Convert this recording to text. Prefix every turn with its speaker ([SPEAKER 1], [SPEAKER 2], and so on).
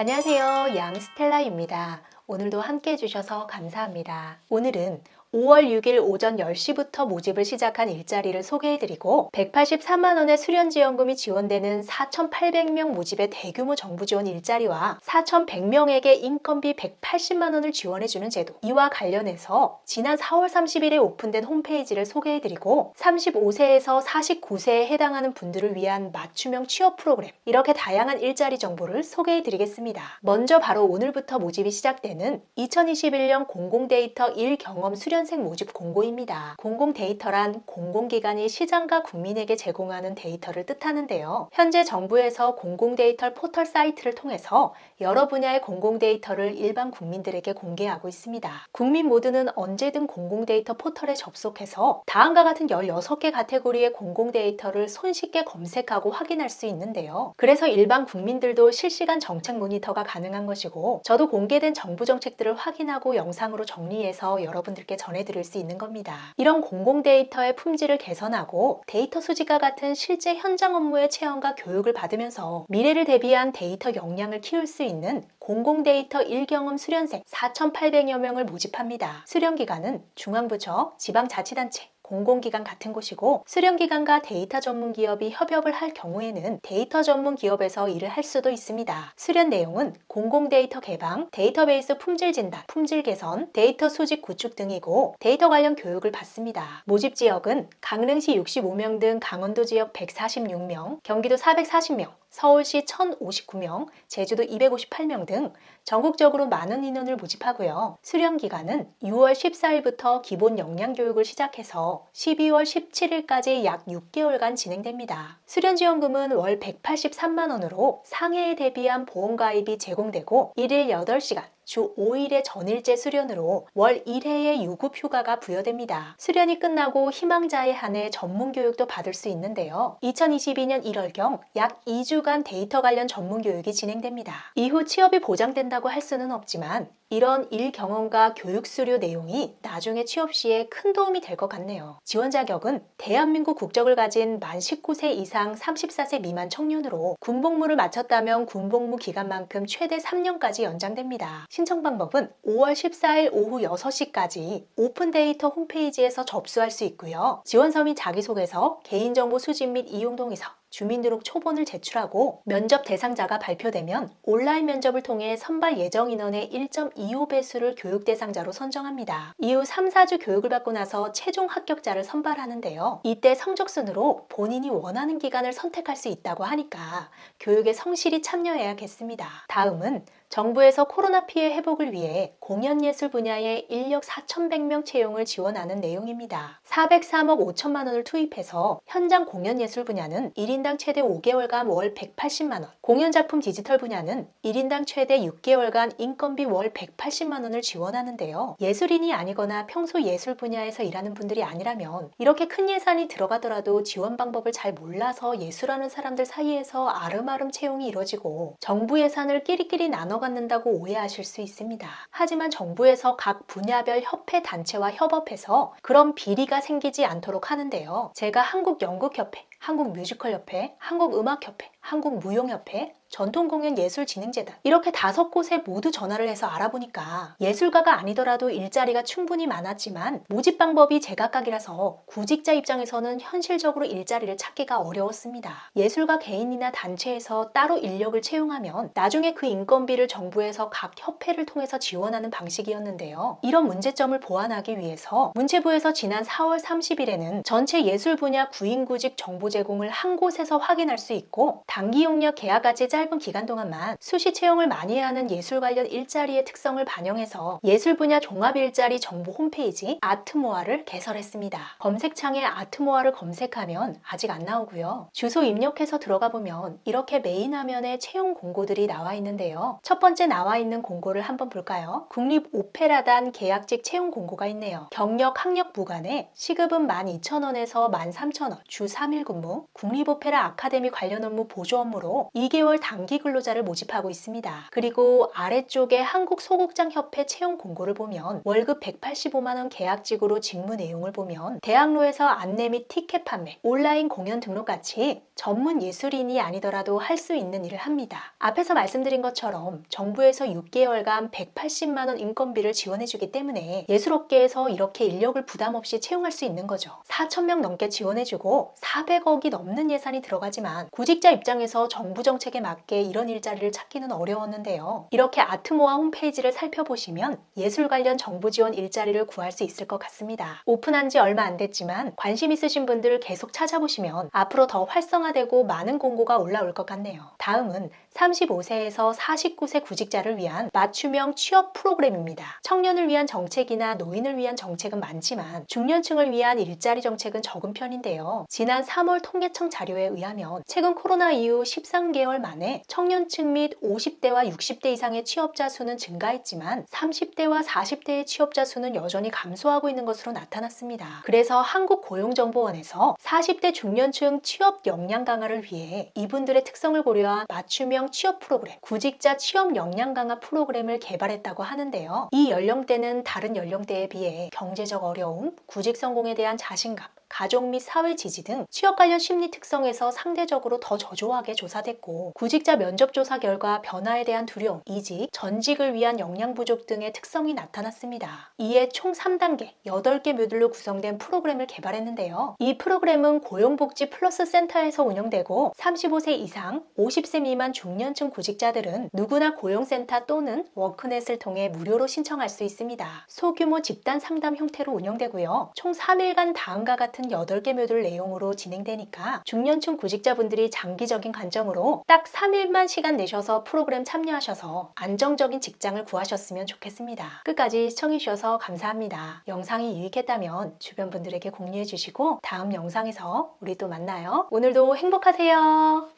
[SPEAKER 1] 안녕하세요. 양스텔라입니다. 오늘도 함께 해주셔서 감사합니다. 오늘은 5월 6일 오전 10시부터 모집을 시작한 일자리를 소개해드리고 183만원의 수련지원금이 지원되는 4,800명 모집의 대규모 정부 지원 일자리와 4,100명에게 인건비 180만원을 지원해주는 제도, 이와 관련해서 지난 4월 30일에 오픈된 홈페이지를 소개해드리고 35세에서 49세에 해당하는 분들을 위한 맞춤형 취업 프로그램, 이렇게 다양한 일자리 정보를 소개해드리겠습니다. 먼저 바로 오늘부터 모집이 시작되는 2021년 공공데이터 1경험 수련생 모집 공고입니다. 공공데이터란 공공기관이 시장과 국민에게 제공하는 데이터를 뜻하는데요. 현재 정부에서 공공데이터 포털 사이트를 통해서 여러 분야의 공공데이터를 일반 국민들에게 공개하고 있습니다. 국민 모두는 언제든 공공데이터 포털에 접속해서 다음과 같은 16개 카테고리의 공공데이터를 손쉽게 검색하고 확인할 수 있는데요. 그래서 일반 국민들도 실시간 정책 모니터가 가능한 것이고, 저도 공개된 정부 정책들을 확인하고 영상으로 정리해서 여러분들께 전해드릴 수 있는 겁니다. 이런 공공데이터의 품질을 개선하고 데이터 수집과 같은 실제 현장 업무의 체험과 교육을 받으면서 미래를 대비한 데이터 역량을 키울 수 있는 공공데이터 1경험 수련생 4,800여 명을 모집합니다. 수련기관은 중앙부처, 지방자치단체, 공공기관 같은 곳이고, 수련기관과 데이터 전문 기업이 협업을 할 경우에는 데이터 전문 기업에서 일을 할 수도 있습니다. 수련 내용은 공공데이터 개방, 데이터베이스 품질 진단, 품질 개선, 데이터 수집 구축 등이고, 데이터 관련 교육을 받습니다. 모집 지역은 강릉시 65명 등 강원도 지역 146명, 경기도 440명, 서울시 1,059명, 제주도 258명 등 전국적으로 많은 인원을 모집하고요. 수련 기간은 6월 14일부터 기본 역량 교육을 시작해서 12월 17일까지 약 6개월간 진행됩니다. 수련 지원금은 월 183만원으로 상해에 대비한 보험가입이 제공되고 1일 8시간, 주 5일의 전일제 수련으로 월 1회의 유급휴가가 부여됩니다. 수련이 끝나고 희망자에 한해 전문교육도 받을 수 있는데요. 2022년 1월경 약 2주간 데이터 관련 전문교육이 진행됩니다. 이후 취업이 보장된다고 할 수는 없지만 이런 일 경험과 교육 수료 내용이 나중에 취업 시에 큰 도움이 될 것 같네요. 지원 자격은 대한민국 국적을 가진 만 19세 이상 34세 미만 청년으로 군복무를 마쳤다면 군복무 기간만큼 최대 3년까지 연장됩니다. 신청 방법은 5월 14일 오후 6시까지 오픈데이터 홈페이지에서 접수할 수 있고요. 지원서 및 자기소개서, 개인정보 수집 및 이용 동의서, 주민등록 초본을 제출하고 면접 대상자가 발표되면 온라인 면접을 통해 선발 예정 인원의 1.25배수를 교육 대상자로 선정합니다. 이후 3, 4주 교육을 받고 나서 최종 합격자를 선발하는데요. 이때 성적 순으로 본인이 원하는 기간을 선택할 수 있다고 하니까 교육에 성실히 참여해야겠습니다. 다음은 정부에서 코로나 피해 회복을 위해 공연예술 분야의 인력 4,100명 채용을 지원하는 내용입니다. 403억 5천만 원을 투입해서 현장 공연예술 분야는 1인당 최대 5개월간 월 180만 원, 공연작품 디지털 분야는 1인당 최대 6개월간 인건비 월 180만 원을 지원하는데요. 예술인이 아니거나 평소 예술 분야에서 일하는 분들이 아니라면 이렇게 큰 예산이 들어가더라도 지원 방법을 잘 몰라서 예술하는 사람들 사이에서 아름아름 채용이 이루어지고 정부 예산을 끼리끼리 나눠 갖는다고 오해하실 수 있습니다. 하지만 정부에서 각 분야별 협회 단체와 협업해서 그런 비리가 생기지 않도록 하는데요. 제가 한국연극협회, 한국뮤지컬협회, 한국음악협회, 한국무용협회, 전통공연예술진흥재단, 이렇게 5곳에 모두 전화를 해서 알아보니까 예술가가 아니더라도 일자리가 충분히 많았지만 모집 방법이 제각각이라서 구직자 입장에서는 현실적으로 일자리를 찾기가 어려웠습니다. 예술가 개인이나 단체에서 따로 인력을 채용하면 나중에 그 인건비를 정부에서 각 협회를 통해서 지원하는 방식이었는데요. 이런 문제점을 보완하기 위해서 문체부에서 지난 4월 30일에는 전체 예술 분야 구인구직 정보 제공을 한 곳에서 확인할 수 있고, 단기 용역 계약까지 짧은 기간 동안만 수시 채용을 많이 해야 하는 예술 관련 일자리의 특성을 반영해서 예술 분야 종합 일자리 정보 홈페이지 아트모아를 개설했습니다. 검색창에 아트모아를 검색하면 아직 안 나오고요. 주소 입력해서 들어가 보면 이렇게 메인 화면에 채용 공고들이 나와 있는데요. 첫 번째 나와 있는 공고를 한번 볼까요? 국립오페라단 계약직 채용 공고가 있네요. 경력 학력 무관에 시급은 12,000원에서 13,000원, 주 3일 근무, 국립오페라 아카데미 관련 업무 보조 업무로 2개월 단기 근로자를 모집하고 있습니다. 그리고 아래쪽에 한국소극장협회 채용 공고를 보면 월급 185만 원 계약직으로 직무 내용을 보면 대학로에서 안내 및 티켓 판매, 온라인 공연 등록같이 전문 예술인이 아니더라도 할 수 있는 일을 합니다. 앞에서 말씀드린 것처럼 정부에서 6개월간 180만 원 인건비를 지원해주기 때문에 예술업계에서 이렇게 인력을 부담 없이 채용할 수 있는 거죠. 4,000명 넘게 지원해주고 400억이 넘는 예산이 들어가지만 구직자 입장에서 정부 정책에 맞게 이런 일자리를 찾기는 어려웠는데요. 이렇게 아트모아 홈페이지를 살펴보시면 예술 관련 정부 지원 일자리를 구할 수 있을 것 같습니다. 오픈한 지 얼마 안 됐지만 관심 있으신 분들 계속 찾아보시면 앞으로 더 활성화되고 많은 공고가 올라올 것 같네요. 다음은 35세에서 49세 구직자를 위한 맞춤형 취업 프로그램입니다. 청년을 위한 정책이나 노인을 위한 정책은 많지만 중년층을 위한 일자리 정책은 적은 편인데요. 지난 3월 통계청 자료에 의하면 최근 코로나 이후 13개월 만에 청년층 및 50대와 60대 이상의 취업자 수는 증가했지만 30대와 40대의 취업자 수는 여전히 감소하고 있는 것으로 나타났습니다. 그래서 한국고용정보원에서 40대 중년층 취업 역량 강화를 위해 이분들의 특성을 고려한 맞춤형 취업 프로그램, 구직자 취업 역량 강화 프로그램을 개발했다고 하는데요. 이 연령대는 다른 연령대에 비해 경제적 어려움, 구직 성공에 대한 자신감, 가족 및 사회 지지 등 취업 관련 심리 특성에서 상대적으로 더 저조하게 조사됐고 구직자 면접 조사 결과 변화에 대한 두려움, 이직, 전직을 위한 역량 부족 등의 특성이 나타났습니다. 이에 총 3단계, 8개 모듈로 구성된 프로그램을 개발했는데요. 이 프로그램은 고용복지 플러스 센터에서 운영되고 35세 이상, 50세 미만 중년층 구직자들은 누구나 고용센터 또는 워크넷을 통해 무료로 신청할 수 있습니다. 소규모 집단 상담 형태로 운영되고요. 총 3일간 다음과 같은 8개 모듈 내용으로 진행되니까 중년층 구직자분들이 장기적인 관점으로 딱 3일만 시간 내셔서 프로그램 참여하셔서 안정적인 직장을 구하셨으면 좋겠습니다. 끝까지 시청해주셔서 감사합니다. 영상이 유익했다면 주변 분들에게 공유해 주시고 다음 영상에서 우리 또 만나요. 오늘도 행복하세요.